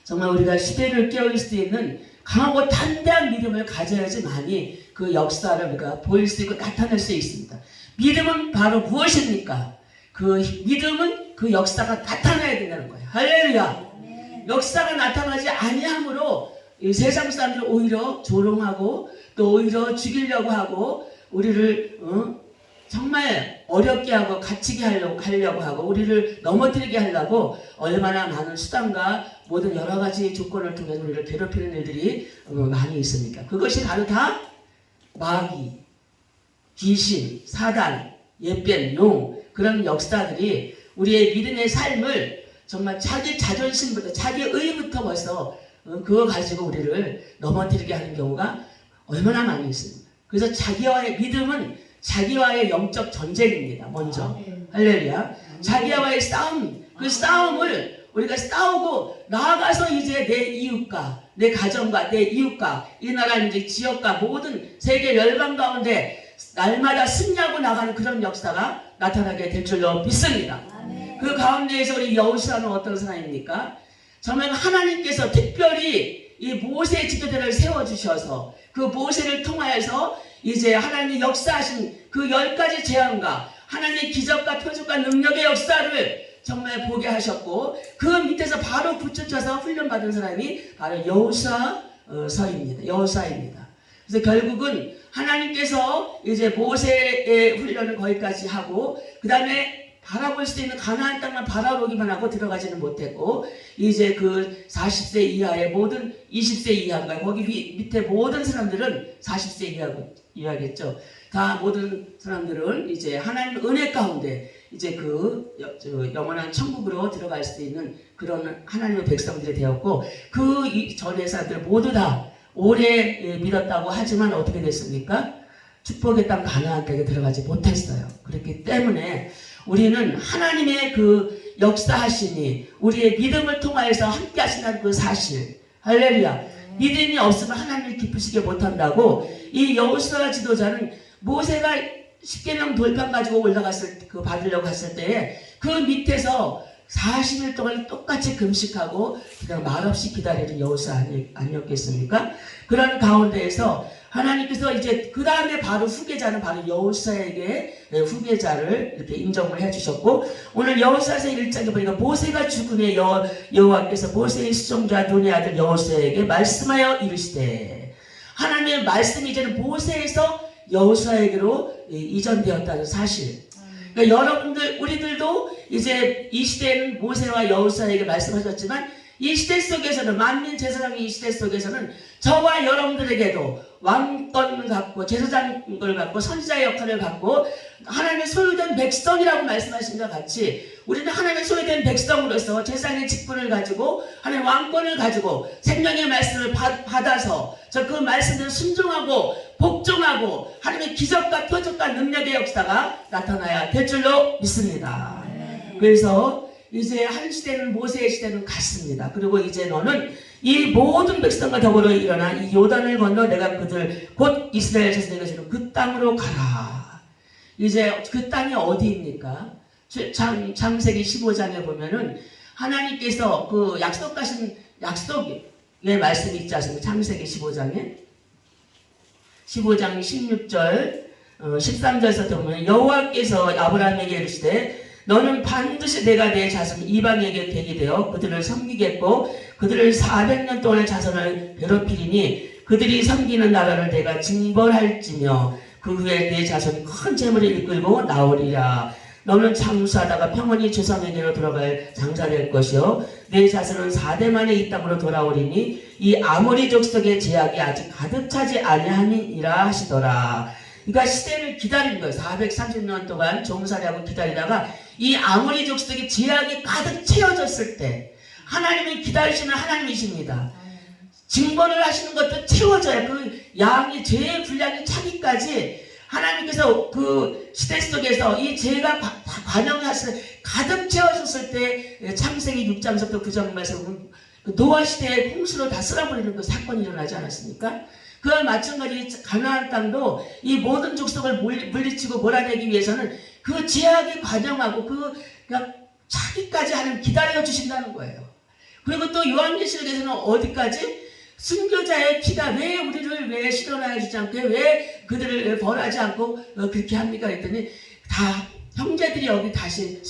정말 우리가 시대를 깨울 수 있는 강하고 담대한 믿음을 가져야지만이 그 역사를 우리가 보일 수 있고 나타낼 수 있습니다. 믿음은 바로 무엇입니까? 그 믿음은 그 역사가 나타나야 된다는 거예요. 할렐루야. 역사가 나타나지 아니함으로 세상 사람들이 오히려 조롱하고 또 오히려 죽이려고 하고 우리를 정말 어렵게 하고 갇히게 하려고 하고 우리를 넘어뜨리게 하려고 얼마나 많은 수단과 모든 여러 가지 조건을 통해서 우리를 괴롭히는 일들이 많이 있습니까? 그것이 바로 다 마귀, 귀신, 사단, 옛뱀, 용 그런 역사들이 우리의 믿음의 삶을 정말 자기 자존심부터 자기 의부터 벌써 그거 가지고 우리를 넘어뜨리게 하는 경우가 얼마나 많이 있습니다. 그래서 자기와의 믿음은 자기와의 영적 전쟁입니다. 먼저 할렐루야. 자기와의 싸움, 그 싸움을 우리가 싸우고 나아가서 이제 내 이웃과 내 가정과 내 이웃과 이 나라 이제 지역과 모든 세계 열방 가운데 날마다 승리하고 나가는 그런 역사가 나타나게 될 줄로 믿습니다. 그 가운데에서 우리 여호수아는 어떤 사람입니까? 정말 하나님께서 특별히 이 모세의 지도자를 세워주셔서 그 모세를 통하여서 이제 하나님이 역사하신 그 10가지 재앙과 하나님의 기적과 표적과 능력의 역사를 정말 보게 하셨고 그 밑에서 바로 붙여쳐서 훈련받은 사람이 바로 여호수아서입니다. 여호수아입니다. 그래서 결국은 하나님께서 이제 모세의 훈련을 거기까지 하고 그 다음에 바라볼 수 있는 가나안 땅만 바라보기만 하고 들어가지는 못했고 이제 그 40세 이하의 모든 20세 이하인가 거기 밑에 모든 사람들은 40세 이하겠죠. 다 모든 사람들은 이제 하나님 은혜 가운데 이제 그 영원한 천국으로 들어갈 수 있는 그런 하나님의 백성들이 되었고 그 전의 사람들 모두 다 오래 믿었다고 하지만 어떻게 됐습니까? 축복의 땅 가나안 땅에 들어가지 못했어요. 그렇기 때문에 우리는 하나님의 그 역사하시니 우리의 믿음을 통하여서 함께 하신다는 그 사실 할렐루야. 믿음이 없으면 하나님을 기쁘시게 못한다고 이 여호수아 지도자는 모세가 10계명 돌판 가지고 올라갔을 그 받으려고 했을 때에 그 밑에서 40일 동안 똑같이 금식하고 그냥 말없이 기다리는 여호수아 아니었겠습니까? 그런 가운데에서 하나님께서 이제 그 다음에 바로 후계자는 바로 여호수아에게 후계자를 이렇게 인정을 해주셨고 오늘 여호수아서 1장에 보니까 모세가 죽은 후에 여호와께서 모세의 수종자 눈의 아들 여호수아에게 말씀하여 이르시되 하나님의 말씀이 이제는 모세에서 여호수아에게로 이전되었다는 사실. 그러니까 여러분들 우리들도 이제 이 시대에는 모세와 여호수아에게 말씀하셨지만 이 시대 속에서는 만민 제사장의 이 시대 속에서는 저와 여러분들에게도 왕권을 갖고 제사장을 갖고 선지자의 역할을 갖고 하나님의 소유된 백성이라고 말씀하신 것 같이 우리는 하나님의 소유된 백성으로서 제사장의 직분을 가지고 하나님의 왕권을 가지고 생명의 말씀을 받아서 저 그 말씀대로 순종하고 복종하고 하나님의 기적과 표적과 능력의 역사가 나타나야 될 줄로 믿습니다. 그래서 이제 한 시대는 모세의 시대는 갔습니다. 그리고 이제 너는 이 모든 백성과 더불어 일어나 이 요단을 건너 내가 그들 곧 이스라엘 자손에게 주는 그 땅으로 가라. 이제 그 땅이 어디입니까? 창세기 15장에 보면은 하나님께서 그 약속하신 약속의 말씀이 있지 않습니까? 창세기 15장에 15장 16절 13절에서 보면 여호와께서 아브라함에게 이르시되 너는 반드시 내가 내 자손 이방에게 되게 되어 그들을 섬기겠고 그들을 400년 동안의 자손을 괴롭히리니 그들이 섬기는 나라를 내가 징벌할지며 그 후에 내 자손이 큰 재물을 이끌고 나오리라. 너는 장수하다가 평온히 조상에게로 돌아갈 장자될 것이요 내 자손은 4대 만에 이 땅으로 돌아오리니 이 아모리 족속의 제약이 아직 가득 차지 아니함이니라 하시더라. 그러니까 시대를 기다린 거예요. 430년 동안 종살이하고 기다리다가 이 아모리 족속의 제약이 가득 채워졌을 때 하나님이 기다리시는 하나님이십니다. 징벌을 하시는 것도 채워져야 그 양이 죄의 분량이 차기까지 하나님께서 그 시대 속에서 이 죄가 관영하실 가득 채워졌을 때 창세기 6장부터 9장 말씀 노아 시대의 홍수로 다 쓸어버리는 그 사건이 일어나지 않았습니까? 그와 마찬가지 가나안 땅도 이 모든 족속을 물리치고 몰아내기 위해서는 그 제약이 관영하고 그냥 차기까지 하나님 기다려 주신다는 거예요. 그리고 또 요한계시록에서는 어디까지? 순교자의 키가 왜 우리를 왜 실현하여 주지 않고 왜 그들을 왜 벌하지 않고 그렇게 합니까? 그랬더니 다 형제들이 여기 다시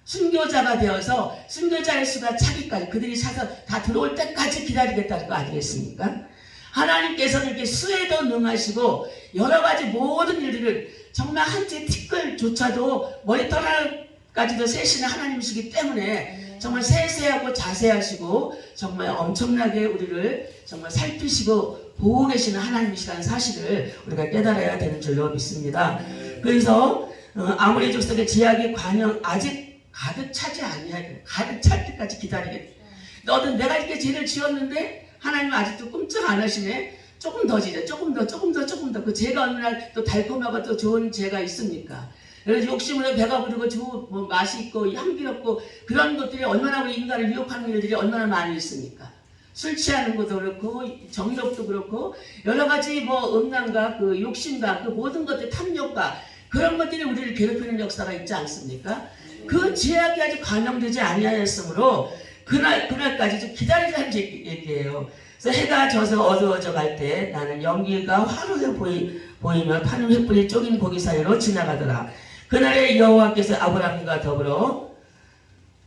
순교자가 되어서 순교자의 수가 차기까지 그들이 차서 다 들어올 때까지 기다리겠다는 거 아니겠습니까? 하나님께서는 이렇게 수에도 능하시고 여러 가지 모든 일들을 정말 한 치 티끌조차도 머리털까지도 세시는 하나님이시기 때문에 정말 세세하고 자세하시고 정말 엄청나게 우리를 정말 살피시고 보고 계시는 하나님이시라는 사실을 우리가 깨달아야 되는 줄로 믿습니다. 그래서 아모리 족속의 제약의 관영 아직 가득 차지 아니하게 가득 찰 때까지 기다리겠다. 너는 내가 이렇게 죄를 지었는데 하나님은 아직도 꼼짝 안 하시네. 조금 더 지자. 조금 더. 그 죄가 얼마나 또 달콤하고 또 좋은 죄가 있습니까? 그래서 욕심으로 배가 부르고 뭐 맛이 있고 향기롭고 그런 것들이 얼마나 우리 인간을 유혹하는 일들이 얼마나 많이 있습니까? 술 취하는 것도 그렇고 정욕도 그렇고 여러 가지 뭐 음란과 그 욕심과 그 모든 것들 탐욕과 그런 것들이 우리를 괴롭히는 역사가 있지 않습니까? 그 제약이 아직 감염되지 아니하였으므로 그날까지 좀 기다리라는 얘기예요. 그래서 해가 져서 어두워져 갈 때 나는 연기가 화로에 보이며 타는 횃불이 쪼긴 고기 사이로 지나가더라. 그날에 여호와께서 아브라함과 더불어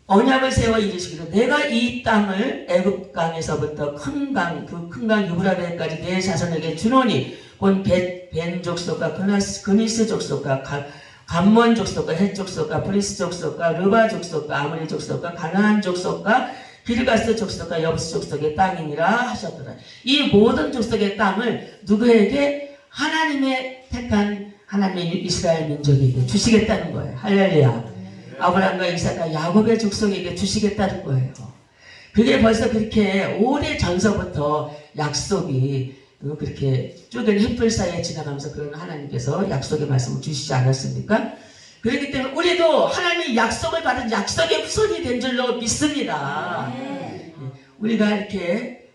언약을 세워 이르시기를 내가 이 땅을 애굽 강에서부터 큰 강, 그 큰 강 유브라데까지 내 자손에게 주노니 본 벤 족속과 그니스 족속과 감몬 족속과 헷 족속과 브리스 족속과 르바 족속과 아모리 족속과 가나안 족속과 기르가스 족속과 여부스 족속의 땅이니라 하셨더라. 이 모든 족속의 땅을 누구에게? 하나님의 택한 하나님의 이스라엘 민족에게 주시겠다는 거예요. 할렐루야. 아브라함과 이삭과 야곱의 족속에게 주시겠다는 거예요. 그게 벌써 그렇게 오래 전서부터 약속이 그렇게 쪼갠 횃불 사이에 지나가면서 그런 하나님께서 약속의 말씀을 주시지 않았습니까? 그렇기 때문에 우리도 하나님의 약속을 받은 약속의 후손이 된 줄로 믿습니다. 우리가 이렇게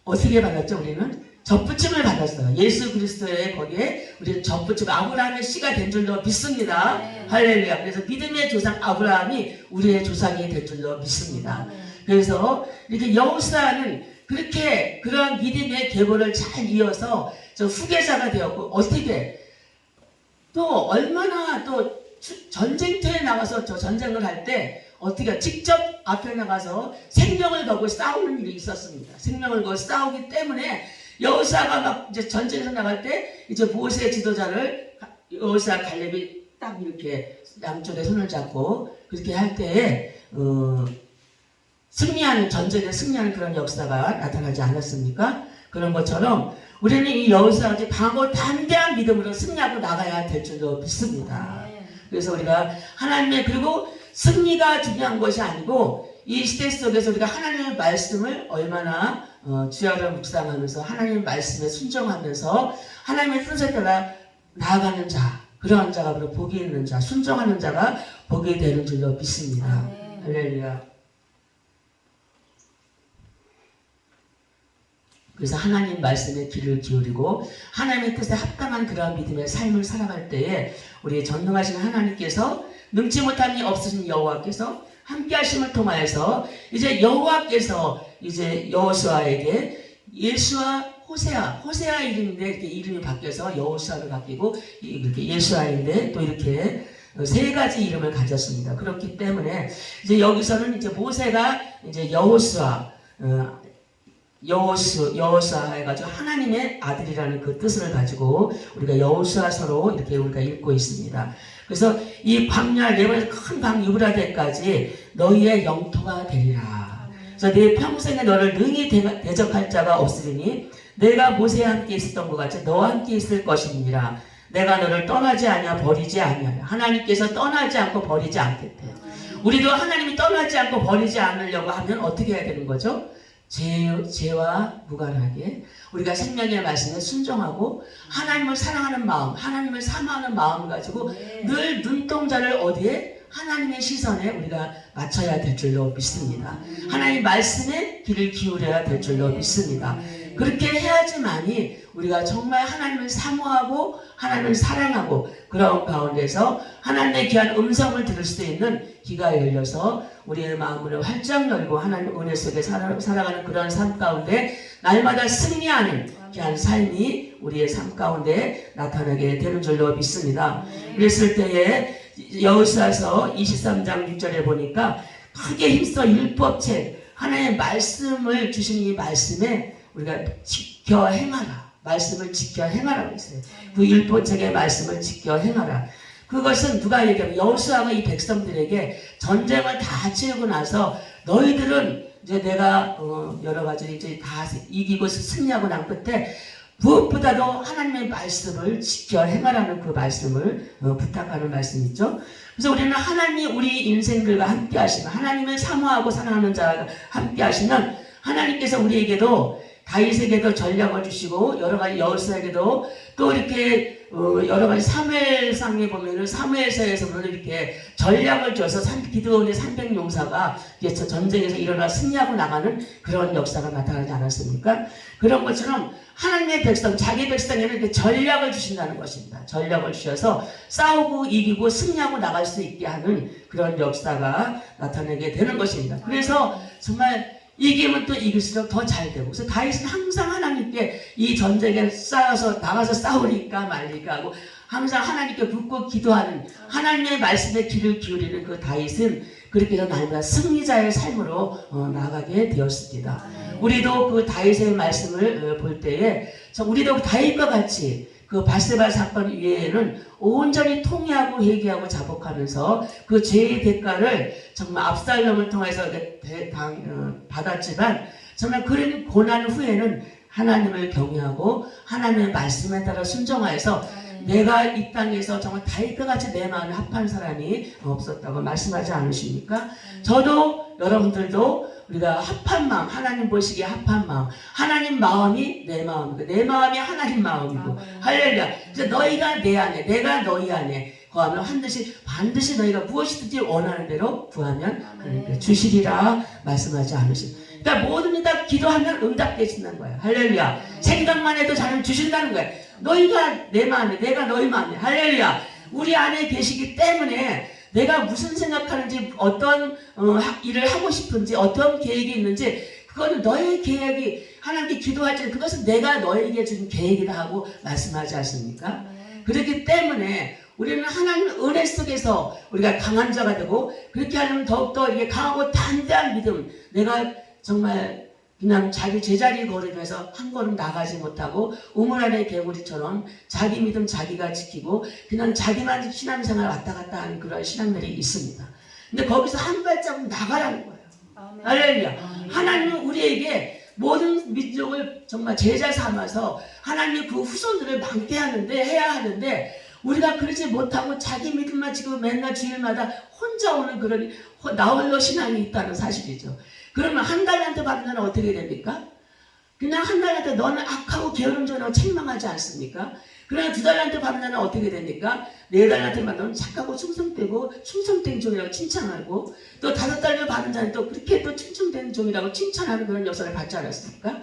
어떻게 받았죠? 우리는 접붙임을 받았어요. 예수 그리스도의 거기에 우리는 접붙임 아브라함의 씨가 된 줄로 믿습니다. 할렐루야. 그래서 믿음의 조상 아브라함이 우리의 조상이 될 줄로 믿습니다. 그래서 이렇게 여호수아는 그렇게 그러한 믿음의 계보를 잘 이어서 저 후계자가 되었고 어떻게 또 얼마나 또 전쟁터에 나가서 저 전쟁을 할 때 어떻게 직접 앞에 나가서 생명을 걸고 싸우는 일이 있었습니다. 생명을 걸고 싸우기 때문에 여호수아가 막 이제 전쟁에서 나갈 때 이제 모세의 지도자를 여호수아 갈렙이 딱 이렇게 양쪽에 손을 잡고 그렇게 할 때에 승리하는 전쟁에 승리하는 그런 역사가 나타나지 않았습니까? 그런 것처럼 우리는 이 여호수아가 강하고 담대한 믿음으로 승리하고 나가야 될 줄로 믿습니다. 그래서 우리가 하나님의 그리고 승리가 중요한 것이 아니고 이 시대 속에서 우리가 하나님의 말씀을 얼마나 주야를 묵상하면서 하나님의 말씀에 순종하면서 하나님의 뜻에 따라 나아가는 자 그러한 자가 바로 복이 있는 자 순종하는 자가 복이 되는 줄로 믿습니다. 할렐루야. 그래서 하나님 말씀에 귀를 기울이고 하나님의 뜻에 합당한 그러한 믿음의 삶을 살아갈 때에 우리 전능하신 하나님께서 능치 못함이 없으신 여호와께서 함께 하심을 통하여서 이제 여호와께서 이제 여호수아에게 예수와 호세아 이름인데 이렇게 이름이 바뀌어서 여호수아로 바뀌고 이렇게 예수아인데 또 이렇게 세 가지 이름을 가졌습니다. 그렇기 때문에 이제 여기서는 이제 모세가 이제 여호수아 해가지고 하나님의 아들이라는 그 뜻을 가지고 우리가 여호수아서로 이렇게 우리가 읽고 있습니다. 그래서 이 광야 레바논 큰 강 유브라데까지 너희의 영토가 되리라. 그래서 내 평생에 너를 능히 대적할 자가 없으리니 내가 모세와 함께 있었던 것 같이 너와 함께 있을 것이니라. 내가 너를 떠나지 아니하 버리지 아니하라. 하나님께서 떠나지 않고 버리지 않겠대. 우리도 하나님이 떠나지 않고 버리지 않으려고 하면 어떻게 해야 되는 거죠? 죄와 무관하게 우리가 생명의 말씀에 순종하고 하나님을 사랑하는 마음, 하나님을 사모하는 마음을 가지고 늘 눈동자를 어디에? 하나님의 시선에 우리가 맞춰야 될 줄로 믿습니다. 하나님 말씀에 귀를 기울여야 될 줄로 믿습니다. 그렇게 해야지만이 우리가 정말 하나님을 사모하고 하나님을 사랑하고 그런 가운데서 하나님의 귀한 음성을 들을 수 있는 귀가 열려서 우리의 마음을 활짝 열고 하나님 은혜 속에 살아가는 그런 삶 가운데 날마다 승리하는 귀한 삶이 우리의 삶 가운데 나타나게 되는 줄로 믿습니다. 그랬을 때에 여호수아서 23장 6절에 보니까 크게 힘써 율법책 하나님의 말씀을 주신 이 말씀에 우리가 지켜 행하라. 말씀을 지켜 행하라고 했어요. 그 율법책의 말씀을 지켜 행하라. 그것은 누가 얘기하면 여호수아가 이 백성들에게 전쟁을 다 치르고 나서 너희들은 이제 내가 여러 가지 이제 다 이기고 승리하고 난 끝에 무엇보다도 하나님의 말씀을 지켜 행하라는 그 말씀을 부탁하는 말씀이죠. 그래서 우리는 하나님이 우리 인생들과 함께 하시면 하나님을 사모하고 사랑하는 자와 함께 하시면 하나님께서 우리에게도 다윗에게도 전략을 주시고 여러 가지 여호수아에게도 또 이렇게 여러 가지 사무엘상에 보면은 사무엘서에서는 이렇게 전략을 줘서 기드온의 300용사가 전쟁에서 일어나 승리하고 나가는 그런 역사가 나타나지 않았습니까? 그런 것처럼 하나님의 백성, 자기 백성에는 이렇게 전략을 주신다는 것입니다. 전략을 주셔서 싸우고 이기고 승리하고 나갈 수 있게 하는 그런 역사가 나타나게 되는 것입니다. 그래서 정말 이기면 또 이길수록 더 잘 되고, 그래서 다윗은 항상 하나님께 이 전쟁에 나가서 싸우니까 말리까 하고 항상 하나님께 묻고 기도하는 하나님의 말씀에 귀를 기울이는 그 다윗은 그렇게 해서 날마다 승리자의 삶으로 나가게 되었습니다. 우리도 그 다윗의 말씀을 볼 때에 우리도 다윗과 같이 그 바세바 사건 이외에는 온전히 통회하고 회개하고 자복하면서 그 죄의 대가를 정말 압살롬을 통해서 받았지만 정말 그런 고난 후에는 하나님을 경외하고 하나님의 말씀에 따라 순종하여서 내가 이 땅에서 정말 다윗과 같이 내 마음을 합한 사람이 없었다고 말씀하지 않으십니까? 저도 여러분들도 우리가 합한 마음, 하나님 보시기에 합한 마음, 하나님 마음이 내 마음이고 내 마음이 하나님 마음이고 할렐루야. 그래서 너희가 내 안에, 내가 너희 안에 거하면 반드시 너희가 무엇이든지 원하는 대로 구하면 하나님께 주시리라 말씀하지 않으십니까? 그러니까 모든 일 다 기도하면 응답되신다는 거예요. 할렐루야. 생각만 해도 하나님 주신다는 거예요. 너희가 내 마음에, 내가 너희 마음에, 할렐루야. 우리 안에 계시기 때문에 내가 무슨 생각하는지 어떤 일을 하고 싶은지 어떤 계획이 있는지 그거는 너의 계획이 하나님께 기도하지 그것은 내가 너에게 준 계획이다 하고 말씀하지 않습니까? 그렇기 때문에 우리는 하나님의 은혜 속에서 우리가 강한 자가 되고 그렇게 하려면 더욱더 이게 강하고 담대한 믿음 내가 정말 그냥 자기 제자리 걸으면서 한 걸음 나가지 못하고 우물 안의 개구리처럼 자기 믿음 자기가 지키고 그냥 자기만 신앙생활 왔다 갔다 하는 그런 신앙들이 있습니다. 근데 거기서 한 발자국 나가라는 거예요. 할렐루야. 하나님은 우리에게 모든 민족을 정말 제자 삼아서 하나님의 그 후손들을 망대하는데 해야 하는데 우리가 그러지 못하고 자기 믿음만 지금 맨날 주일마다 혼자 오는 그런 나홀로 신앙이 있다는 사실이죠. 그러면 한 달란트 받은 자는 어떻게 됩니까? 그냥 한 달란트 너는 악하고 게으름져라고 책망하지 않습니까? 그러나 두 달란트 받은 자는 어떻게 됩니까? 네 달란트 받은 자는 착하고 충성되고 충성된 종이라고 칭찬하고 또 다섯 달란트 받은 자는 또 그렇게 또 충성된 종이라고 칭찬하는 그런 역사를 받지 않았습니까?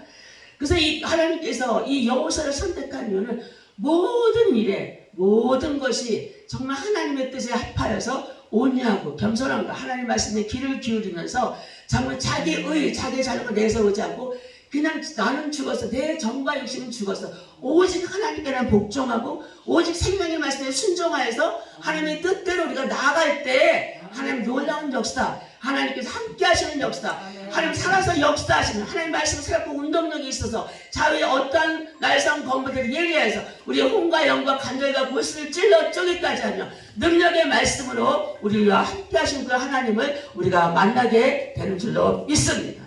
그래서 이 하나님께서 이 여호수아를 선택한 이유는 모든 일에 모든 것이 정말 하나님의 뜻에 합하여서 온유하고 겸손함과 하나님 말씀에 귀를 기울이면서 정말 자기의 자기 자랑을 내세우지 않고 그냥 나는 죽었어. 내 정과 욕심은 죽었어. 오직 하나님께만 복종하고 오직 생명의 말씀에 순종하여서 하나님의 뜻대로 우리가 나아갈 때 하나님 놀라운 역사 하나님께서 함께 하시는 역사 하나님 살아서 역사하시는 하나님 말씀을 살았고 운동력이 있어서 자외에 어떠한 날상 검부들을 예리해서 우리의 혼과 영과 간절과 골수를 찔러 쪼개까지 하며 능력의 말씀으로 우리와 함께 하신 그 하나님을 우리가 만나게 되는 줄로 믿습니다.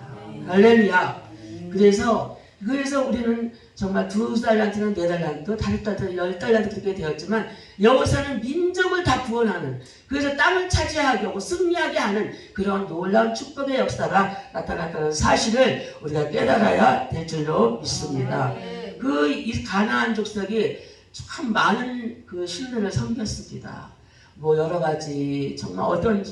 할렐루야. 그래서 우리는 정말 두 달란트는 네 달란트, 다섯 달란트, 열 달란트 그렇게 되었지만 여호수아는 민족을 다 구원하는 그래서 땅을 차지하게 하고 승리하게 하는 그런 놀라운 축복의 역사가 나타났다는 사실을 우리가 깨달아야 될 줄로 믿습니다. 이 가나안 족속이 참 많은 그 신들을 섬겼습니다. 뭐 여러 가지 정말 어떤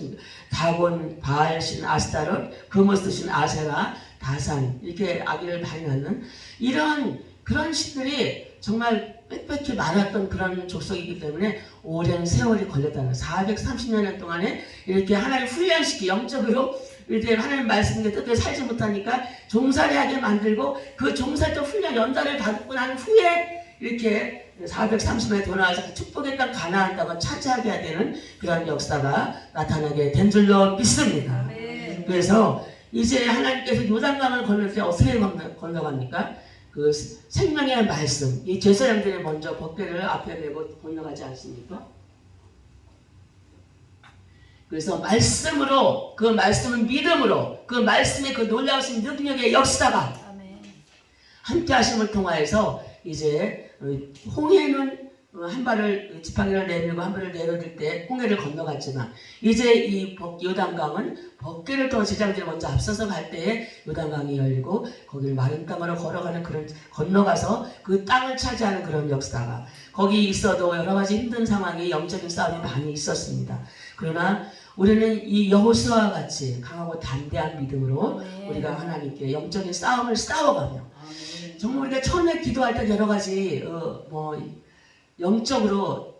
다곤, 바알신, 아스타롯, 금오스신, 아세라, 다산 이렇게 아기를 많이 낳는 이런 그런 신들이 정말 빽빽히 많았던 그런 족속이기 때문에 오랜 세월이 걸렸다는 430년 동안에 이렇게 하나님 훈련시키 영적으로 이렇게 하나님 말씀의 뜻대로 살지 못하니까 종살이하게 만들고 그 종살이도 훈련 연단을 받고 난 후에 이렇게 430년에 돌아와서 축복의 땅 가나안 땅을 차지하게 되는 그런 역사가 나타나게 된 줄로 믿습니다. 네. 그래서 이제 하나님께서 요단강을 건널 때 어떻게 건너갑니까? 그 생명의 말씀, 이 제사장들이 먼저 법궤를 앞에 메고 건너가지 않습니까? 그래서 말씀으로, 그 말씀은 믿음으로, 그 말씀의 그 놀라우신 능력의 역사가 함께 하심을 통하여서 이제 홍해는 한 발을 지팡이를 내밀고 한 발을 내려들 때 홍해를 건너갔지만 이제 이 요단강은 법궤를 통해 제자들이 먼저 앞서서 갈 때에 요단강이 열리고 거기를 마른 땅으로 걸어가는 그런 건너가서 그 땅을 차지하는 그런 역사가 거기 있어도 여러 가지 힘든 상황이 영적인 싸움이 많이 있었습니다. 그러나 우리는 이 여호수아와 같이 강하고 담대한 믿음으로 우리가 하나님께 영적인 싸움을 싸워가며 정말 우리가 처음에 기도할 때 여러 가지 영적으로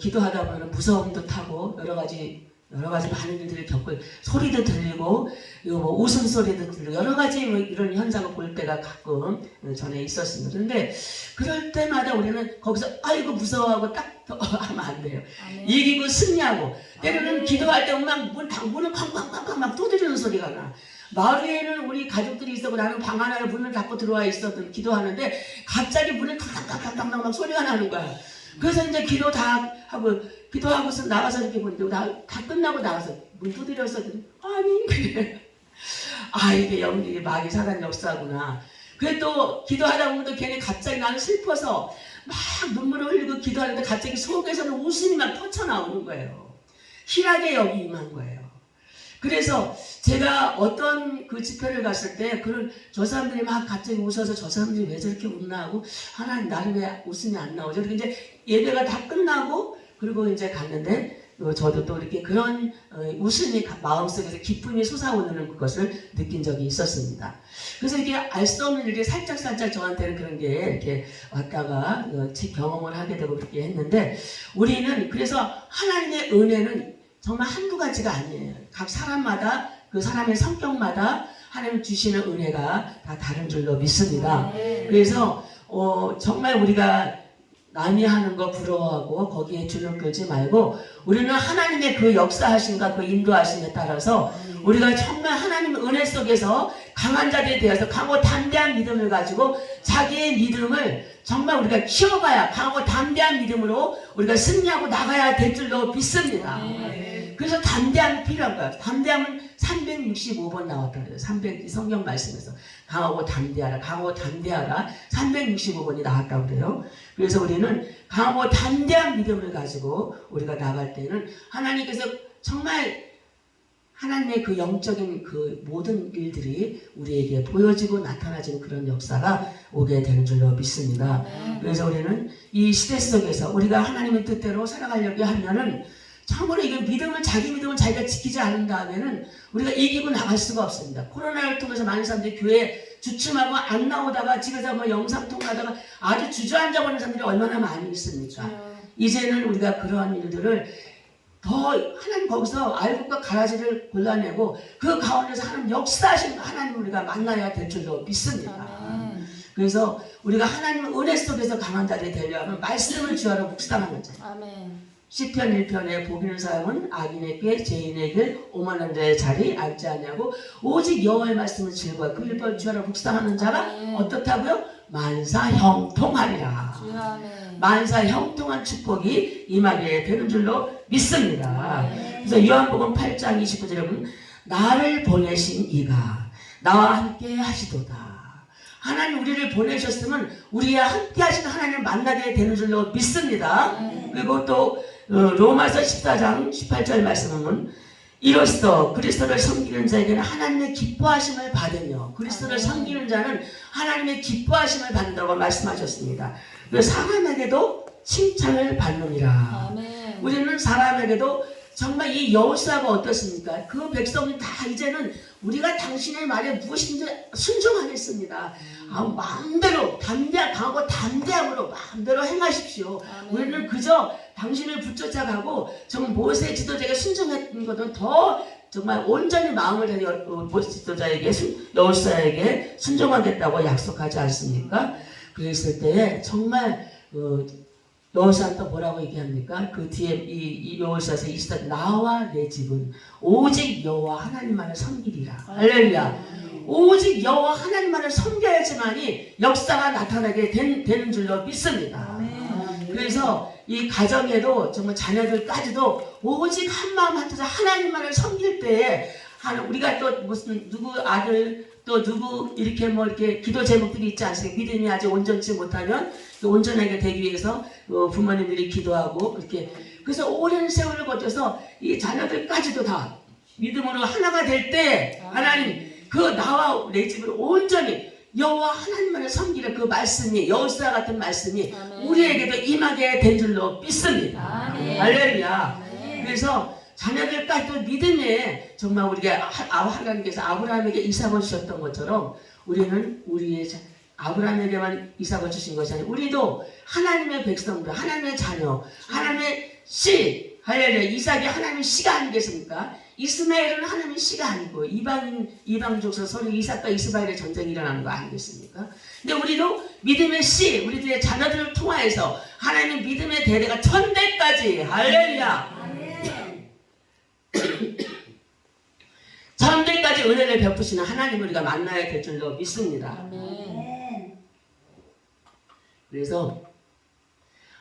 기도하다 보면 무서움도 타고 여러 가지 많은 일들을 겪고 소리도 들리고 웃음소리도 들리고 여러 가지 이런 현상을 볼 때가 가끔 전에 있었습니다. 그런데 그럴 때마다 우리는 거기서 아이고 무서워하고 딱 하면 안 돼요. 이기고 승리하고 때로는 기도할 때 문을 쾅쾅쾅쾅 막 두드리는 소리가 나. 마을에는 우리 가족들이 있었고 나는 방 하나에 문을 닫고 들어와 있었던 기도하는데 갑자기 문을 탁탁탁탁탁 막 소리가 나는 거야. 그래서 이제 기도 다 하고 기도하고서 나가서 이렇게 보는데 다 끝나고 나가서 문 두드려서 아니 그래. 아 이게 영리 마귀 사단 역사구나. 그래 또 기도하다 보면 또 괜히 갑자기 나는 슬퍼서 막 눈물을 흘리고 기도하는데 갑자기 속에서는 웃음이 막 터쳐나오는 거예요. 희락의 영이 임한 거예요. 그래서 제가 어떤 그 집회를 갔을 때 저 사람들이 막 갑자기 웃어서 저 사람들이 왜 저렇게 웃나 하고 하나님 나는 왜 웃음이 안 나오죠? 그리고 이제 예배가 다 끝나고 그리고 이제 갔는데 저도 또 이렇게 그런 웃음이 마음속에서 기쁨이 솟아오르는 것을 느낀 적이 있었습니다. 그래서 이게 알 수 없는 일이 살짝 저한테는 그런 게 이렇게 왔다가 경험을 하게 되고 그렇게 했는데 우리는 그래서 하나님의 은혜는 정말 한두 가지가 아니에요. 각 사람마다 그 사람의 성격마다 하나님 주시는 은혜가 다 다른 줄로 믿습니다. 그래서 정말 우리가 남이 하는 거 부러워하고 거기에 주눅 들지 말고 우리는 하나님의 그 역사하심과 그 인도하심에 따라서 우리가 정말 하나님의 은혜 속에서 강한 자들이 되어서 강하고 담대한 믿음을 가지고 자기의 믿음을 정말 우리가 키워가야 강하고 담대한 믿음으로 우리가 승리하고 나가야 될 줄로 믿습니다. 그래서 담대함이 필요한 거예요. 담대함은 365번 나왔다 그래요. 성경 말씀에서 강하고 담대하라, 강하고 담대하라 365번이 나왔다고 그래요. 그래서 우리는 강하고 담대한 믿음을 가지고 우리가 나갈 때는 하나님께서 정말 하나님의 그 영적인 그 모든 일들이 우리에게 보여지고 나타나지는 그런 역사가 오게 되는 줄로 믿습니다. 그래서 우리는 이 시대 속에서 우리가 하나님의 뜻대로 살아가려고 하면은 참으로 이게 자기 믿음을 자기가 지키지 않은 다음에는 우리가 이기고 나갈 수가 없습니다. 코로나를 통해서 많은 사람들이 교회에 주춤하고 안 나오다가 집에서 영상 통화하다가 아주 주저앉아 버리는 사람들이 얼마나 많이 있습니까? 이제는 우리가 그러한 일들을 더 하나님 거기서 알곡과 가라지를 골라내고 그 가운데서 하나님 역사하신 하나님 우리가 만나야 될 줄로 믿습니다. 그래서 우리가 하나님 은혜 속에서 강한 자들이 되려면 말씀을 주하러 묵상하는 자. 시편 1편에 복있는 사람은 악인에게 죄인에게 오만한 자의 자리 앉지 않냐고 오직 여호와의 말씀을 즐거워 그 일법을 주하러 묵상하는 자가 어떻다고요? 만사형통하리라. 만사형통한 축복이 임하게 되는 줄로 믿습니다. 그래서 요한복음 8장 29절에 보면 나를 보내신 이가 나와 함께 하시도다. 하나님 우리를 보내셨으면 우리와 함께 하시는 하나님을 만나게 되는 줄로 믿습니다. 그리고 또 로마서 14장 18절 말씀은 이로써 그리스도를 섬기는 자에게는 하나님의 기뻐하심을 받으며 그리스도를 섬기는 자는 하나님의 기뻐하심을 받는다고 말씀하셨습니다. 사람에게도 칭찬을 받느니라. 우리는 사람에게도 정말 이 여호수아가 어떻습니까? 그 백성이 다 이제는 우리가 당신의 말에 무엇인지 순종하겠습니다. 마음대로 강하고 담대함으로 마음대로 행하십시오. 우리는 그저 당신을 붙쫓아가고 정말 모세 지도자에게 순종했던 것은 더 정말 온전히 마음을 다해 모세 지도자에게 여호수아에게 순종하겠다고 약속하지 않습니까? 그랬을 때에 정말 여호수아는 또 뭐라고 얘기합니까? 그 뒤에 이 여호수아서 이스라엘 나와 내 집은 오직 여호와 하나님만을 섬기리라. 할렐루야. 오직 여호와 하나님만을 섬겨야지만이 역사가 나타나게 되는 줄로 믿습니다. 그래서 이 가정에도 정말 자녀들까지도 오직 한 마음 한뜻 하나님만을 섬길 때에 우리가 또 무슨 누구 아들 또 누구 이렇게 뭐 이렇게 기도 제목들이 있지 않습니까? 믿음이 아직 온전치 못하면 온전하게 되기 위해서 부모님들이 기도하고 그렇게 그래서 오랜 세월을 거쳐서 이 자녀들까지도 다 믿음으로 하나가 될 때 하나님 그 나와 내 집을 온전히 여호와 하나님만을 섬기는 그 말씀이 여호수아 같은 말씀이 우리에게도 임하게 된 줄로 믿습니다. 할렐루야. 그래서 자녀들까지도 믿음에 정말 우리가 하나님께서 아브라함에게 이삭을 주셨던 것처럼 우리는 우리의 아브라함에게만 이삭을 주신 것이 아니라 우리도 하나님의 백성들, 하나님의 자녀, 하나님의 씨, 할렐루야. 이삭이 하나님의 씨가 아니겠습니까? 이스마엘은 하나님의 씨가 아니고 이방족서 서로 이삭과 이스마엘의 전쟁이 일어나는 거 아니겠습니까? 근데 우리도 믿음의 씨, 우리들의 자녀들을 통하여서 하나님의 믿음의 대대가 천대까지 할렐루야. 천대까지 은혜를 베푸시는 하나님을 우리가 만나야 될 줄로 믿습니다. 그래서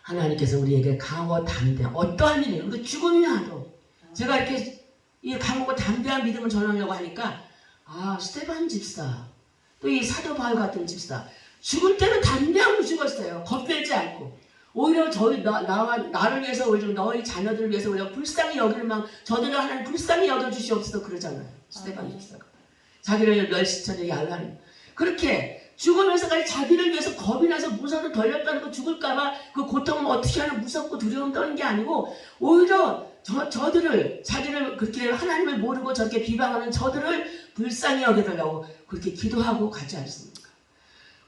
하나님께서 우리에게 강하고 담대한 어떠한 일이 우리 죽음이 와도 제가 이렇게 이 강하고 담대한 믿음을 전하려고 하니까 스테반 집사 또 이 사도 바울 같은 집사 죽을 때는 담대함으로 죽었어요. 겁내지 않고 오히려 나를 위해서 오히려 너희 자녀들을 위해서 오히려 불쌍히 여기를 저들을 하나님 불쌍히 여겨주시옵소서 그러잖아요. 스테반 집사가 자기를 멸시처럼 야유하는 그렇게 죽으면서까지 자기를 위해서 겁이 나서 무서워서 덜렸다는 거 죽을까봐 그 고통을 어떻게 하나 무섭고 두려움 떠는 게 아니고 오히려 저들을 자기를 그렇게 하나님을 모르고 저렇게 비방하는 저들을 불쌍히 여겨달라고 그렇게 기도하고 가지 않습니까?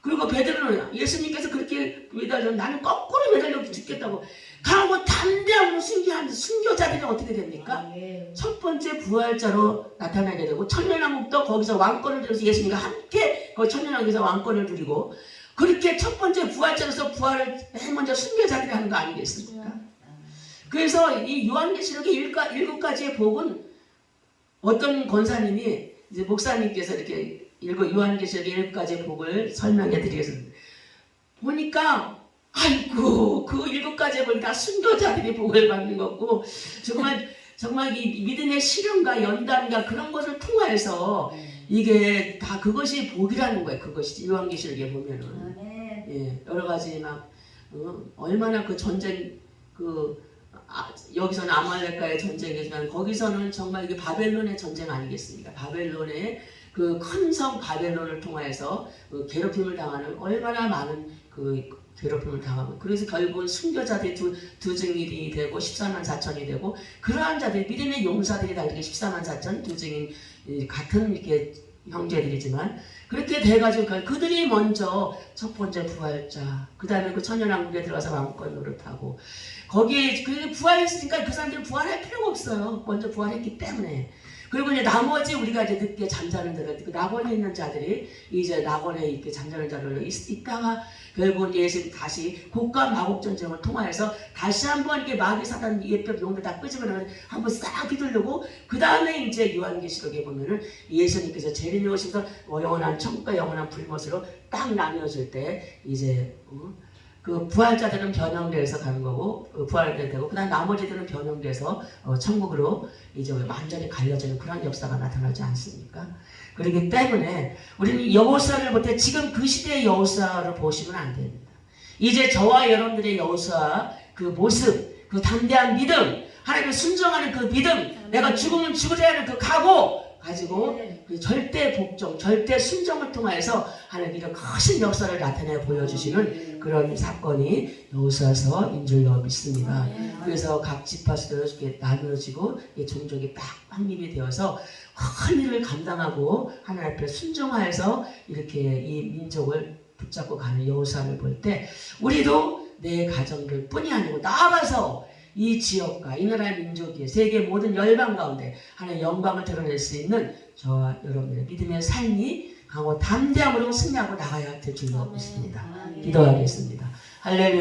그리고 베드로는 예수님께서 그렇게 매달려 나는 거꾸로 매달려 죽겠다고 강하고 담대함으로 순교하는 순교자들이 어떻게 됩니까? 첫 번째 부활자로 나타나게 되고 천년왕국도 거기서 왕권을 들여서 예수님과 함께 그 천년왕국에서 왕권을 누리고 그렇게 첫 번째 부활자로서 부활을 맨 먼저 순교자들이 하는 거 아니겠습니까? 그래서 이 요한계시록의 7가지의 복은 어떤 권사님이 이제 목사님께서 이렇게 요한계시록의 7가지의 복을 설명해 드리겠습니다. 보니까 아이고 그 7가지의 복이 다 순교자들이 복을 받는 거고 정말 이 믿음의 실현과 연단과 그런 것을 통하여서 이게 다 그것이 복이라는 거예요. 그것이 요한계시록에 보면은 여러 가지 얼마나 그 전쟁 여기서는 아말렉과의 전쟁이지만 거기서는 정말 이게 바벨론의 전쟁 아니겠습니까? 바벨론의 그 큰 성 바벨론을 통해서 괴롭힘을 당하는 얼마나 많은 그 괴롭힘을 당하고 그래서 결국은 순교자들이 두 증인이 되고 14만 4천이 되고 그러한 자들이 믿음의 용사들이 다 이렇게 14만 4천 두 증인 같은 이렇게 형제들이지만 그렇게 돼가지고 그들이 먼저 첫 번째 부활자 그 다음에 그 천년왕국에 들어가서 왕권 노릇하고 거기에 부활했으니까 그 사람들은 부활할 필요가 없어요. 먼저 부활했기 때문에. 그리고 이제 나머지 우리가 이제 늦게 잠자는 자들, 그 낙원에 있는 자들이 이제 낙원에 이렇게 잠자는 자들로 있다가 결국은 예수님 다시 곡과 마곡 전쟁을 통하여서 다시 한번 이렇게 마귀 사단 예병 용들 다 끄집어내서 한번 싹 휘두르고 그 다음에 이제 요한계시록에 보면은 예수님께서 재림에 오셔서 영원한 천국과 영원한 불못으로 딱 나뉘어질 때 이제 그 부활자들은 변형돼서 가는 거고 부활되고 그다음 나머지들은 변형돼서 천국으로 이제 완전히 갈려지는 그런 역사가 나타나지 않습니까? 그렇기 때문에 우리는 여호수아를 볼 때 지금 그 시대의 여호수아를 보시면 안 됩니다. 이제 저와 여러분들의 여호수아 그 모습, 그 담대한 믿음, 하나님을 순종하는 그 믿음, 내가 죽으면 죽으려 하는 그 각오, 가지고 그 절대 복종, 절대 순종을 통하여서 하나님께서 크신 역사를 나타내 보여주시는 그런 사건이 여호수아서인 줄로 믿습니다. 그래서 각 지파수대로 이렇게 나누어지고 종족이 딱 확립이 되어서 큰 일을 감당하고 하나님 앞에 순종하여서 이렇게 이 민족을 붙잡고 가는 여호수아를 볼 때 우리도 내 가정들 뿐이 아니고 나아가서 이 지역과 이 나라의 민족이 세계 모든 열방 가운데 하나님의 영광을 드러낼 수 있는 저와 여러분들의 믿음의 삶이 강하고 담대함으로 승리하고 나가야 될 줄로 믿습니다. 기도하겠습니다. 할렐루야.